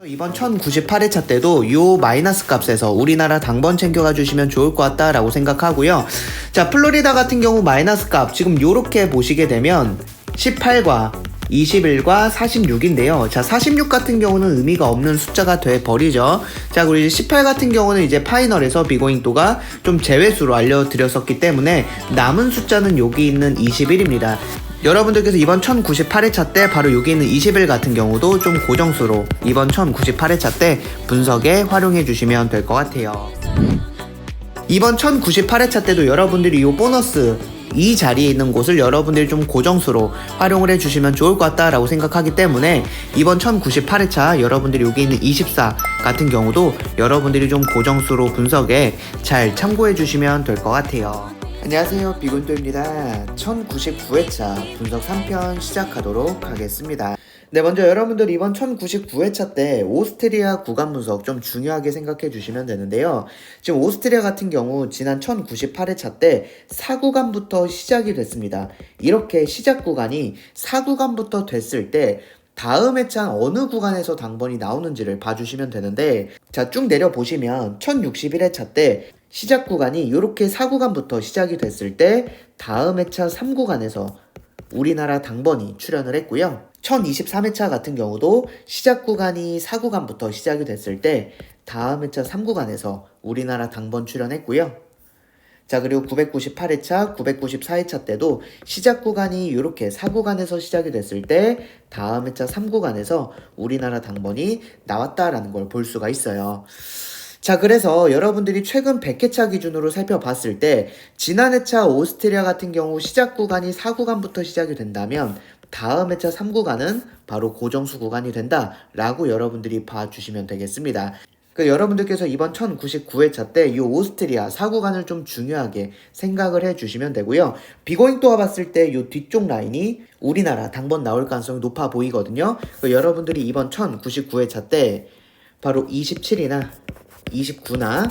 이번 1098회차 때도 요 마이너스 값에서 우리나라 당번 챙겨가 주시면 좋을 것 같다라고 생각하고요. 자, 플로리다 같은 경우 마이너스 값 지금 요렇게 보시게 되면 18과 21과 46인데요. 자, 46 같은 경우는 의미가 없는 숫자가 돼 버리죠. 자, 그리고 이제 18 같은 경우는 이제 파이널에서 비고잉도가 좀 제외수로 알려드렸었기 때문에 남은 숫자는 여기 있는 21입니다. 여러분들께서 이번 1098회차 때 바로 여기 있는 20일 같은 경우도 좀 고정수로 이번 1098회차 때 분석에 활용해 주시면 될 것 같아요. 이번 1098회차 때도 여러분들이 이 보너스 이 자리에 있는 곳을 여러분들이 좀 고정수로 활용을 해주시면 좋을 것 같다라고 생각하기 때문에 이번 1098회차 여러분들이 여기 있는 24 같은 경우도 여러분들이 좀 고정수로 분석에 잘 참고해 주시면 될 것 같아요. 안녕하세요, 비곤도입니다. 1099회차 분석 3편 시작하도록 하겠습니다. 네, 먼저 여러분들 이번 1099회차 때 오스트리아 구간 분석 좀 중요하게 생각해 주시면 되는데요. 지금 오스트리아 같은 경우 지난 1098회차 때 4구간부터 시작이 됐습니다. 이렇게 시작 구간이 4구간부터 됐을 때 다음 회차 어느 구간에서 당번이 나오는지를 봐주시면 되는데, 자, 쭉 내려보시면 1061회차 때 시작 구간이 이렇게 4구간부터 시작이 됐을 때 다음 회차 3구간에서 우리나라 당번이 출현을 했고요. 1023회차 같은 경우도 시작 구간이 4구간부터 시작이 됐을 때 다음 회차 3구간에서 우리나라 당번 출현했고요. 자, 그리고 998회차, 994회차 때도 시작 구간이 이렇게 4구간에서 시작이 됐을 때 다음 회차 3구간에서 우리나라 당번이 나왔다라는 걸 볼 수가 있어요. 자, 그래서 여러분들이 최근 100회차 기준으로 살펴봤을 때 지난 회차 오스트리아 같은 경우 시작 구간이 4구간부터 시작이 된다면 다음 회차 3구간은 바로 고정수 구간이 된다라고 여러분들이 봐주시면 되겠습니다. 여러분들께서 이번 1099회차 때 이 오스트리아 4구간을 좀 중요하게 생각을 해주시면 되고요. 비고잉도가 봤을 때 이 뒤쪽 라인이 우리나라 당번 나올 가능성이 높아 보이거든요. 여러분들이 이번 1099회차 때 바로 27이나 29나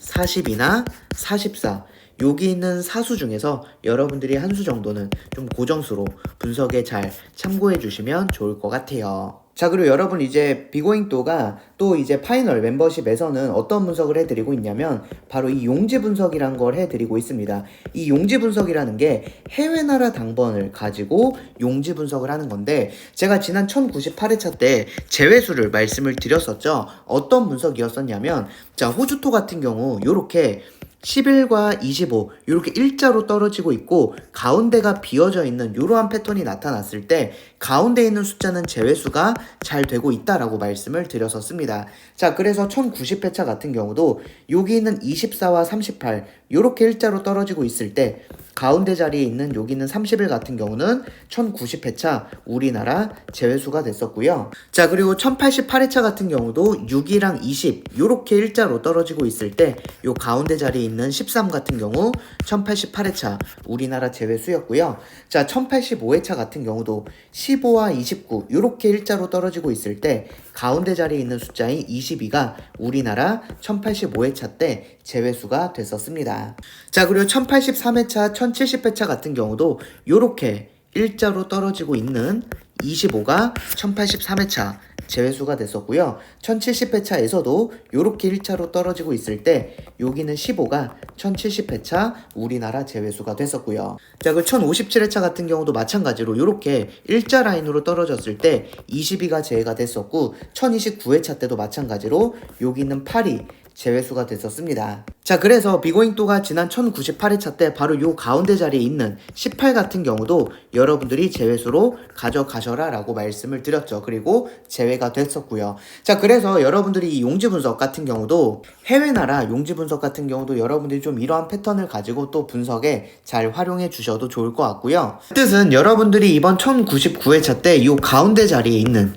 40이나 44 여기 있는 사수 중에서 여러분들이 한 수 정도는 좀 고정수로 분석에 잘 참고해 주시면 좋을 것 같아요. 자, 그리고 여러분 이제 비고잉도가 또 이제 파이널 멤버십에서는 어떤 분석을 해드리고 있냐면 바로 이 용지 분석이란 걸 해드리고 있습니다. 이 용지 분석이라는 게 해외 나라 당번을 가지고 용지 분석을 하는 건데, 제가 지난 1098회차 때 제외수를 말씀을 드렸었죠. 어떤 분석이었었냐면, 자, 호주토 같은 경우 요렇게 11과 25 이렇게 일자로 떨어지고 있고 가운데가 비어져 있는 이러한 패턴이 나타났을 때 가운데 있는 숫자는 제외수가 잘 되고 있다라고 말씀을 드렸었습니다. 자, 그래서 1090회차 같은 경우도 여기 있는 24와 38 이렇게 일자로 떨어지고 있을 때 가운데 자리에 있는 여기 있는 31 같은 경우는 1090회차 우리나라 제외수가 됐었고요. 자, 그리고 1088회차 같은 경우도 6이랑 20 이렇게 일자로 떨어지고 있을 때 요 가운데 자리에 있는 13 같은 경우 1088회차 우리나라 제외수였고요. 자, 1085회차 같은 경우도 15와 29 이렇게 일자로 떨어지고 있을 때 가운데 자리에 있는 숫자인 22가 우리나라 1085회차 때 제외수가 됐었습니다. 자, 그리고 1083회차, 1070회차 같은 경우도 이렇게 일자로 떨어지고 있는 25가 1083회차 제외수가 됐었고요. 1070회차에서도 이렇게 일자로 떨어지고 있을 때 여기는 15가 1070회차 우리나라 제외수가 됐었고요. 자, 그 1057회차 같은 경우도 마찬가지로 이렇게 일자 라인으로 떨어졌을 때 22가 제외가 됐었고 1029회차 때도 마찬가지로 여기 있는 8이 제외수가 됐었습니다. 자, 그래서 비고잉도가 지난 1098회차 때 바로 요 가운데 자리에 있는 18 같은 경우도 여러분들이 제외수로 가져가셔라 라고 말씀을 드렸죠. 그리고 제외가 됐었고요. 자, 그래서 여러분들이 이 용지 분석 같은 경우도 해외 나라 용지 분석 같은 경우도 여러분들이 좀 이러한 패턴을 가지고 또 분석에 잘 활용해 주셔도 좋을 것 같고요. 뜻은 여러분들이 이번 1099회차 때 요 가운데 자리에 있는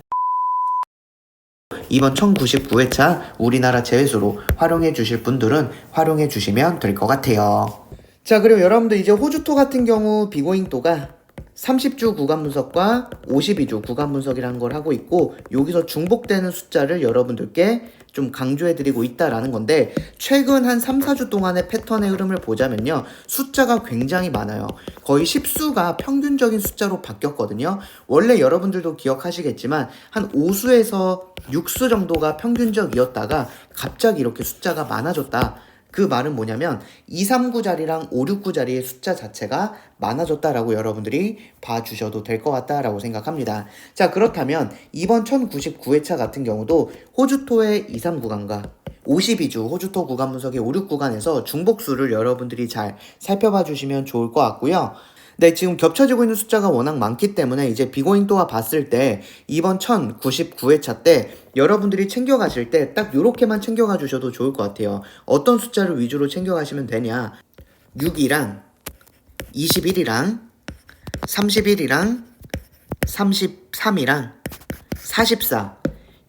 이번 1099회차 우리나라 제외수로 활용해 주실 분들은 활용해 주시면 될 것 같아요. 자, 그리고 여러분들 이제 호주토 같은 경우 비고잉도가 30주 구간 분석과 52주 구간 분석이라는 걸 하고 있고, 여기서 중복되는 숫자를 여러분들께 좀 강조해드리고 있다라는 건데, 최근 한 3, 4주 동안의 패턴의 흐름을 보자면요, 숫자가 굉장히 많아요. 거의 10수가 평균적인 숫자로 바뀌었거든요. 원래 여러분들도 기억하시겠지만 한 5수에서 6수 정도가 평균적이었다가 갑자기 이렇게 숫자가 많아졌다. 그 말은 뭐냐면 239자리랑 569자리의 숫자 자체가 많아졌다라고 여러분들이 봐주셔도 될 것 같다라고 생각합니다. 자, 그렇다면 이번 1099회차 같은 경우도 호주토의 23 구간과 52주 호주토 구간 분석의 56 구간에서 중복수를 여러분들이 잘 살펴봐 주시면 좋을 것 같고요. 네, 지금 겹쳐지고 있는 숫자가 워낙 많기 때문에 이제 비고잉또와 봤을 때 이번 1099회차 때 여러분들이 챙겨가실 때 딱 요렇게만 챙겨가 주셔도 좋을 것 같아요. 어떤 숫자를 위주로 챙겨가시면 되냐? 6이랑 21이랑 31이랑 33이랑 44,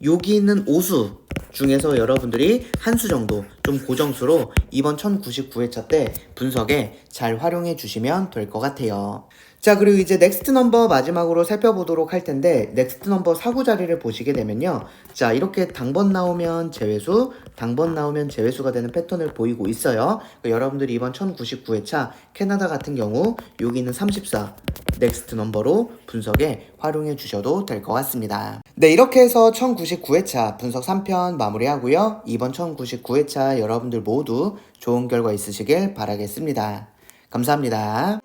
여기 있는 5수 중에서 여러분들이 한 수 정도 좀 고정수로 이번 1099회차 때 분석에 잘 활용해 주시면 될 것 같아요. 자, 그리고 이제 넥스트 넘버 마지막으로 살펴보도록 할 텐데, 넥스트 넘버 4구 자리를 보시게 되면요, 자, 이렇게 당번 나오면 제외수, 당번 나오면 제외수가 되는 패턴을 보이고 있어요. 그러니까 여러분들이 이번 1099회차 캐나다 같은 경우 여기 있는 34 넥스트 넘버로 분석에 활용해 주셔도 될 것 같습니다. 네, 이렇게 해서 1099회차 분석 3편 마무리하고요. 이번 1099회차 여러분들 모두 좋은 결과 있으시길 바라겠습니다. 감사합니다.